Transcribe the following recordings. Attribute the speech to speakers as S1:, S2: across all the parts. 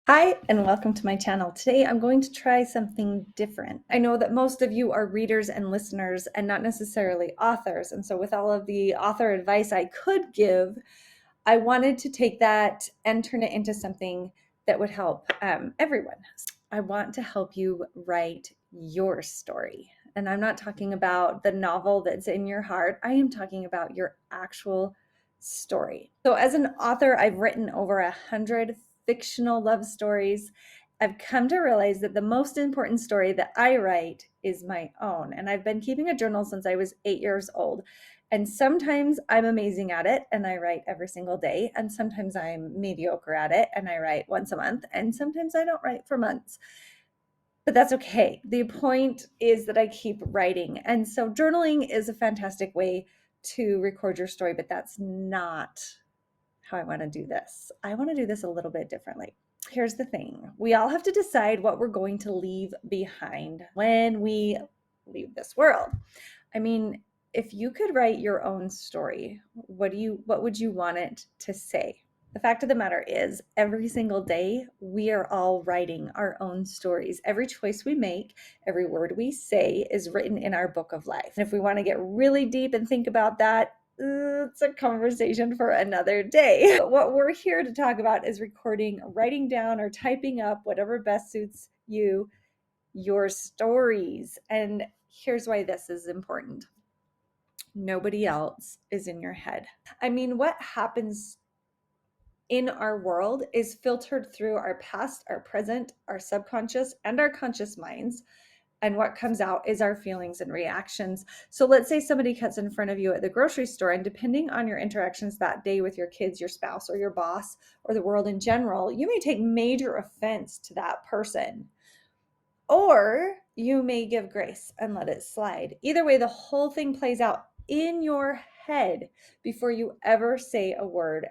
S1: Hi, and welcome to my channel. Today I'm going to try something different. I know that most of you are readers and listeners and not necessarily authors. And so with all of the author advice I could give, I wanted to take that and turn it into something that would help everyone. I want to help you write your story. And I'm not talking about the novel that's in your heart. I am talking about your actual story. So as an author, I've written over 100 fictional love stories. I've come to realize that the most important story that I write is my own. And I've been keeping a journal since I was 8 years old. And sometimes I'm amazing at it and I write every single day. And sometimes I'm mediocre at it and I write once a month. And sometimes I don't write for months. But that's okay. The point is that I keep writing. And so journaling is a fantastic way to record your story, but that's not how I want to do this. I want to do this a little bit differently. Here's the thing. We all have to decide what we're going to leave behind when we leave this world. I mean, if you could write your own story, what would you want it to say? The fact of the matter is, every single day, we are all writing our own stories. Every choice we make, every word we say is written in our book of life. And if we want to get really deep and think about that, it's a conversation for another day. But what we're here to talk about is recording, writing down, or typing up whatever best suits you, your stories. And here's why this is important. Nobody else is in your head. I mean, what happens in our world is filtered through our past, our present, our subconscious, and our conscious minds. And what comes out is our feelings and reactions. So let's say somebody cuts in front of you at the grocery store, and depending on your interactions that day with your kids, your spouse, or your boss, or the world in general, you may take major offense to that person. Or you may give grace and let it slide. Either way, the whole thing plays out in your head before you ever say a word.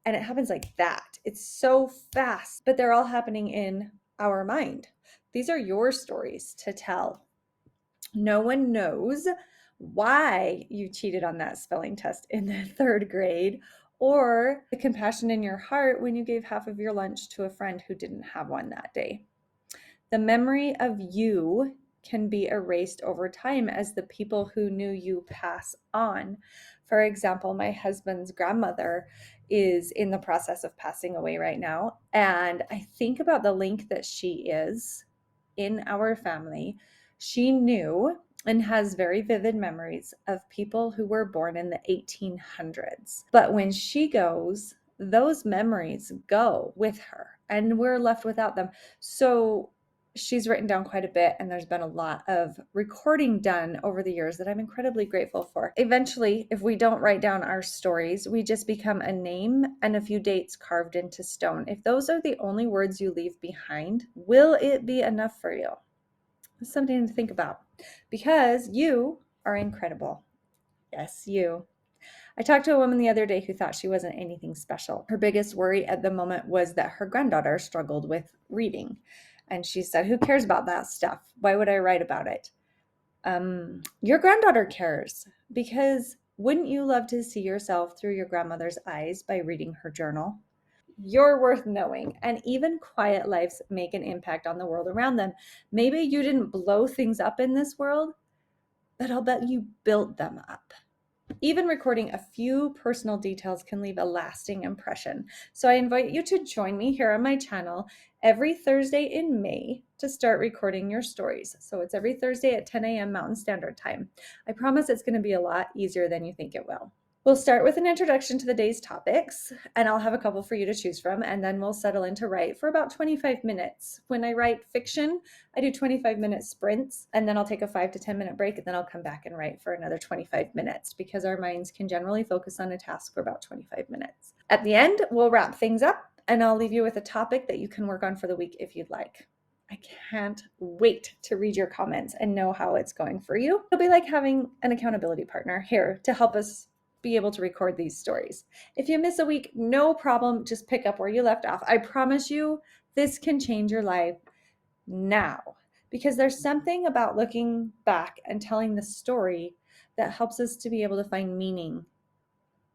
S1: And it happens like that. It's so fast, but they're all happening in our mind. These are your stories to tell. No one knows why you cheated on that spelling test in the third grade, or the compassion in your heart when you gave half of your lunch to a friend who didn't have one that day. The memory of you can be erased over time as the people who knew you pass on. For example, my husband's grandmother is in the process of passing away right now. And I think about the link that she is in our family. She knew and has very vivid memories of people who were born in the 1800s. But when she goes, those memories go with her and we're left without them. So she's written down quite a bit, and there's been a lot of recording done over the years that I'm incredibly grateful for. Eventually, if we don't write down our stories, we just become a name and a few dates carved into stone. If those are the only words you leave behind, will it be enough for you? It's something to think about, because you are incredible. Yes, you. I talked to a woman the other day who thought she wasn't anything special. Her biggest worry at the moment was that her granddaughter struggled with reading. And she said, "Who cares about that stuff? Why would I write about it?" Your granddaughter cares, because wouldn't you love to see yourself through your grandmother's eyes by reading her journal? You're worth knowing, and even quiet lives make an impact on the world around them. Maybe you didn't blow things up in this world, but I'll bet you built them up. Even recording a few personal details can leave a lasting impression. So I invite you to join me here on my channel every Thursday in May to start recording your stories. So it's every Thursday at 10 a.m. Mountain Standard Time. I promise it's going to be a lot easier than you think it will. We'll start with an introduction to the day's topics, and I'll have a couple for you to choose from, and then we'll settle in to write for about 25 minutes. When I write fiction, I do 25-minute sprints, and then I'll take a 5 to 10-minute break, and then I'll come back and write for another 25 minutes, because our minds can generally focus on a task for about 25 minutes. At the end, we'll wrap things up, and I'll leave you with a topic that you can work on for the week if you'd like. I can't wait to read your comments and know how it's going for you. It'll be like having an accountability partner here to help us be able to record these stories. If you miss a week, no problem. Just pick up where you left off. I promise you, this can change your life now, because there's something about looking back and telling the story that helps us to be able to find meaning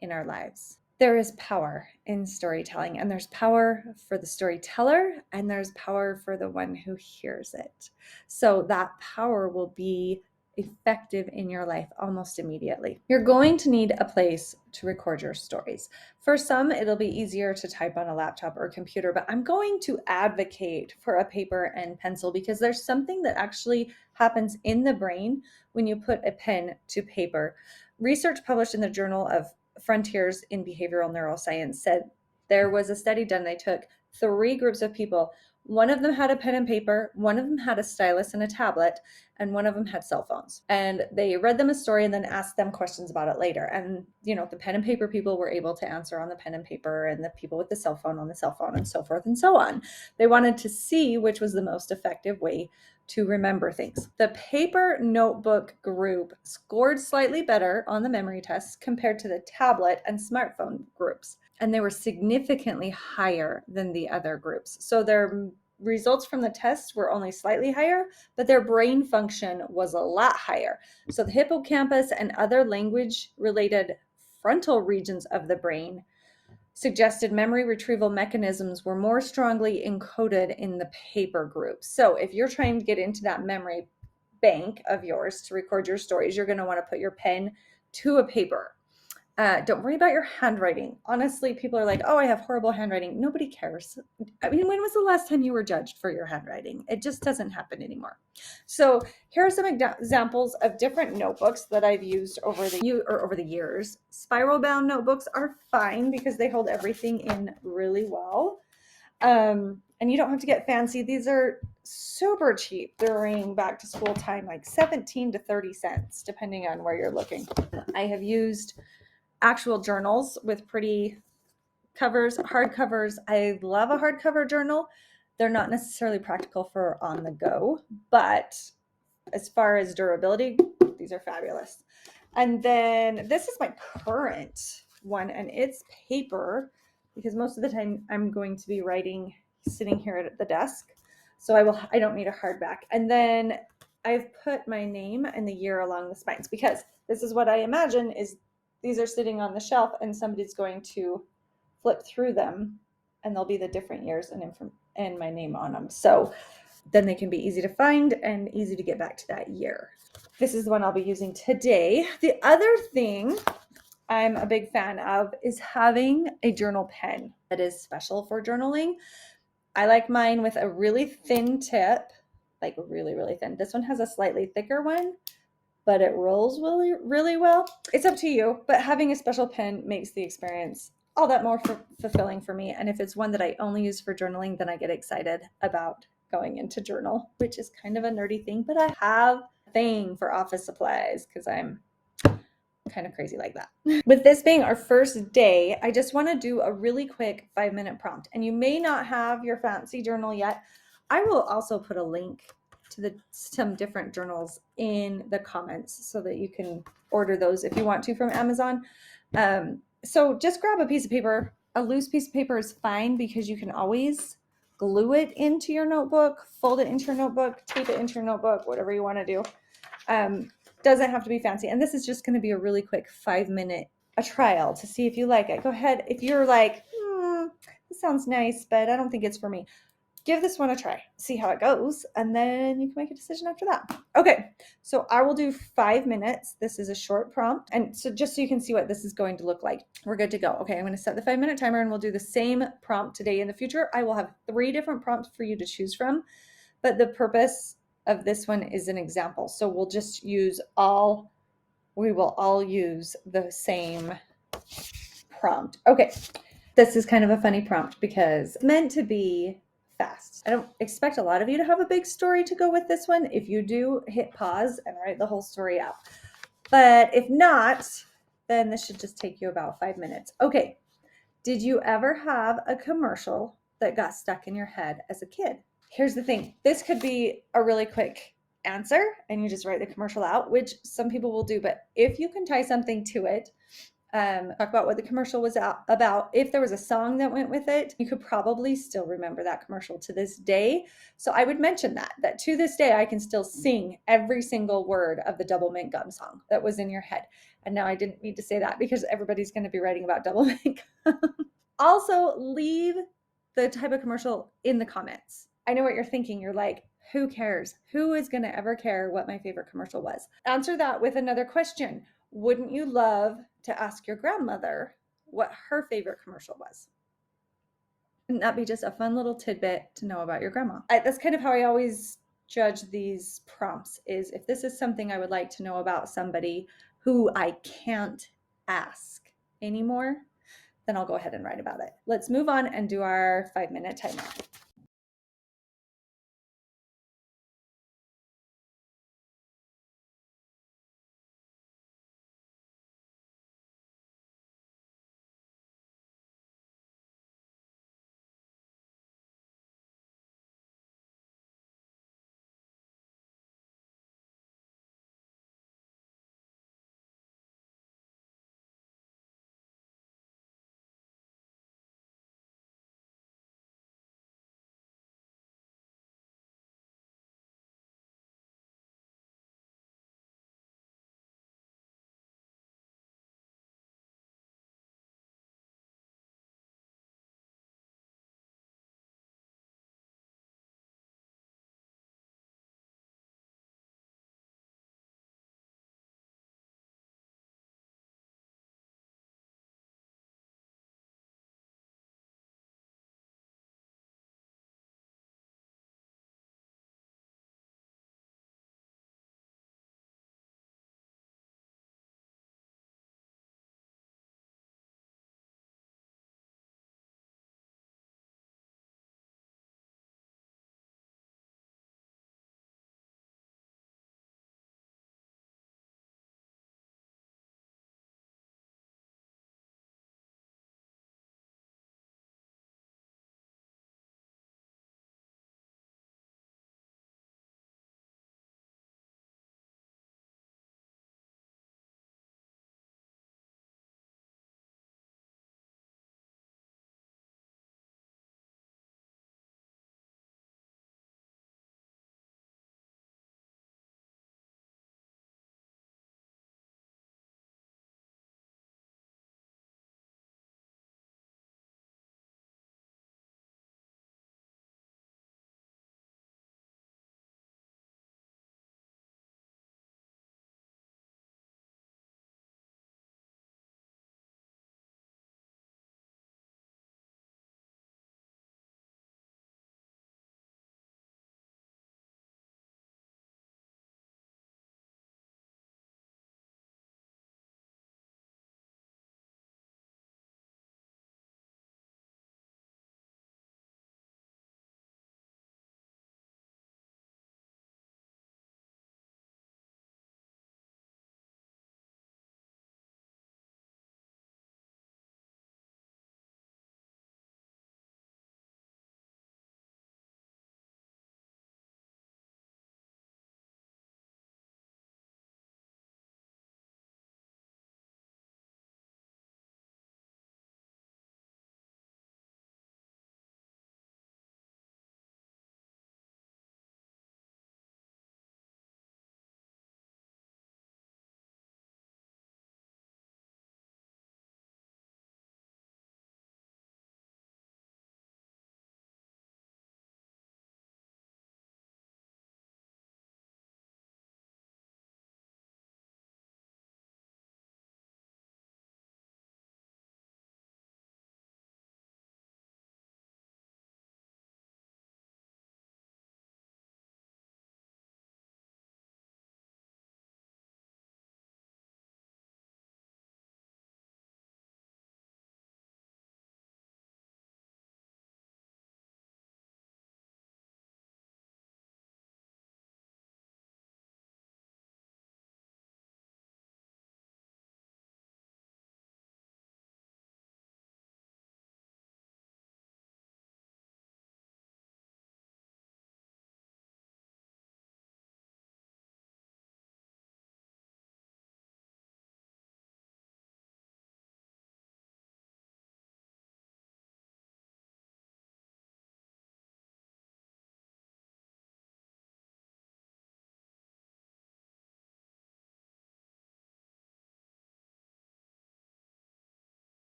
S1: in our lives. There is power in storytelling, and there's power for the storyteller, and there's power for the one who hears it. So that power will be effective in your life almost immediately. You're going to need a place to record your stories. For some, it'll be easier to type on a laptop or computer, but I'm going to advocate for a paper and pencil because there's something that actually happens in the brain when you put a pen to paper. Research published in the Journal of Frontiers in Behavioral Neuroscience said there was a study done. They took 3 groups of people. One of them had a pen and paper, one of them had a stylus and a tablet, and one of them had cell phones. And they read them a story and then asked them questions about it later. And, the pen and paper people were able to answer on the pen and paper, and the people with the cell phone on the cell phone, and so forth and so on. They wanted to see which was the most effective way to remember things. The paper notebook group scored slightly better on the memory tests compared to the tablet and smartphone groups, and they were significantly higher than the other groups. So their results from the tests were only slightly higher, but their brain function was a lot higher. So the hippocampus and other language-related frontal regions of the brain suggested memory retrieval mechanisms were more strongly encoded in the paper group. So if you're trying to get into that memory bank of yours to record your stories, you're going to want to put your pen to a paper. Don't worry about your handwriting. Honestly, people are like, oh, I have horrible handwriting. Nobody cares. I mean, when was the last time you were judged for your handwriting? It just doesn't happen anymore. So here are some examples of different notebooks that I've used over the years. Spiral bound notebooks are fine because they hold everything in really well. And you don't have to get fancy. These are super cheap during back to school time, like 17 to 30 cents, depending on where you're looking. I have used actual journals with pretty covers, hard covers. I love a hardcover journal. They're not necessarily practical for on the go, but as far as durability, these are fabulous. And then this is my current one, and it's paper because most of the time I'm going to be writing sitting here at the desk. So I don't need a hardback. And then I've put my name and the year along the spines because this is what I imagine is these are sitting on the shelf and somebody's going to flip through them and there'll be the different years and my name on them. So then they can be easy to find and easy to get back to that year. This is the one I'll be using today. The other thing I'm a big fan of is having a journal pen that is special for journaling. I like mine with a really thin tip, like really, really thin. This one has a slightly thicker one, but it rolls really, really well. It's up to you, but having a special pen makes the experience all that more fulfilling for me. And if it's one that I only use for journaling, then I get excited about going into journal, which is kind of a nerdy thing, but I have a thing for office supplies because I'm kind of crazy like that. With this being our first day, I just want to do a really quick 5-minute prompt. And you may not have your fancy journal yet. I will also put a link to some different journals in the comments so that you can order those if you want to from Amazon. So just grab a piece of paper. A loose piece of paper is fine because you can always glue it into your notebook, fold it into your notebook, tape it into your notebook, whatever you want to do. Doesn't have to be fancy. And this is just going to be a really quick 5-minute trial to see if you like it. Go ahead. If you're like, this sounds nice, but I don't think it's for me, give this one a try, see how it goes, and then you can make a decision after that. Okay, so I will do 5 minutes. This is a short prompt. And so just so you can see what this is going to look like, we're good to go. Okay, I'm going to set the 5-minute timer and we'll do the same prompt today. In the future, I will have 3 different prompts for you to choose from, but the purpose of this one is an example. So we'll just we will all use the same prompt. Okay, this is kind of a funny prompt because it's meant to be fast. I don't expect a lot of you to have a big story to go with this one. If you do, hit pause and write the whole story out. But if not, then this should just take you about 5 minutes. Okay, did you ever have a commercial that got stuck in your head as a kid? Here's the thing. This could be a really quick answer and you just write the commercial out, which some people will do. But if you can tie something to it, talk about what the commercial was about. If there was a song that went with it, you could probably still remember that commercial to this day. So I would mention that to this day, I can still sing every single word of the Double Mint Gum song that was in your head. And now I didn't mean to say that because everybody's going to be writing about double makeup. Also, leave the type of commercial in the comments. I know what you're thinking. You're like, who cares? Who is going to ever care what my favorite commercial was? Answer that with another question. Wouldn't you love to ask your grandmother what her favorite commercial was? Wouldn't that be just a fun little tidbit to know about your grandma? That's kind of how I always judge these prompts, is if this is something I would like to know about somebody who I can't ask anymore, then I'll go ahead and write about it. Let's move on and do our 5-minute timer.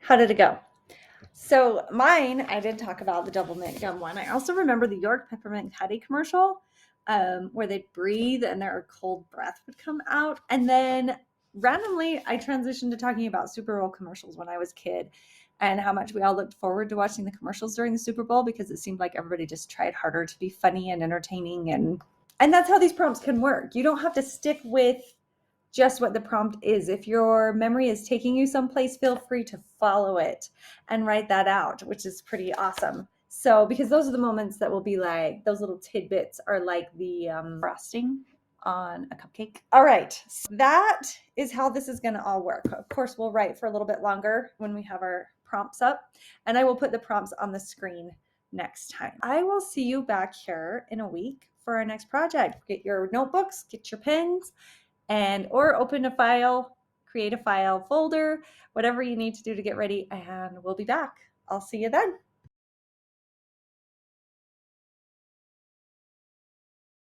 S1: How did it go? So mine, I did talk about the double mint gum one. I also remember the York Peppermint Patty commercial, where they'd breathe and their cold breath would come out. And then randomly, I transitioned to talking about Super Bowl commercials when I was a kid and how much we all looked forward to watching the commercials during the Super Bowl because it seemed like everybody just tried harder to be funny and entertaining. And that's how these prompts can work. You don't have to stick with just what the prompt is. If your memory is taking you someplace, feel free to follow it and write that out, which is pretty awesome. So, because those are the moments that will be like, those little tidbits are like the frosting on a cupcake. All right, so that is how this is going to all work. Of course, we'll write for a little bit longer when we have our prompts up, and I will put the prompts on the screen next time. I will see you back here in a week for our next project. Get your notebooks, get your pens, and or open a file, create a file folder, whatever you need to do to get ready, and we'll be back. I'll see you then.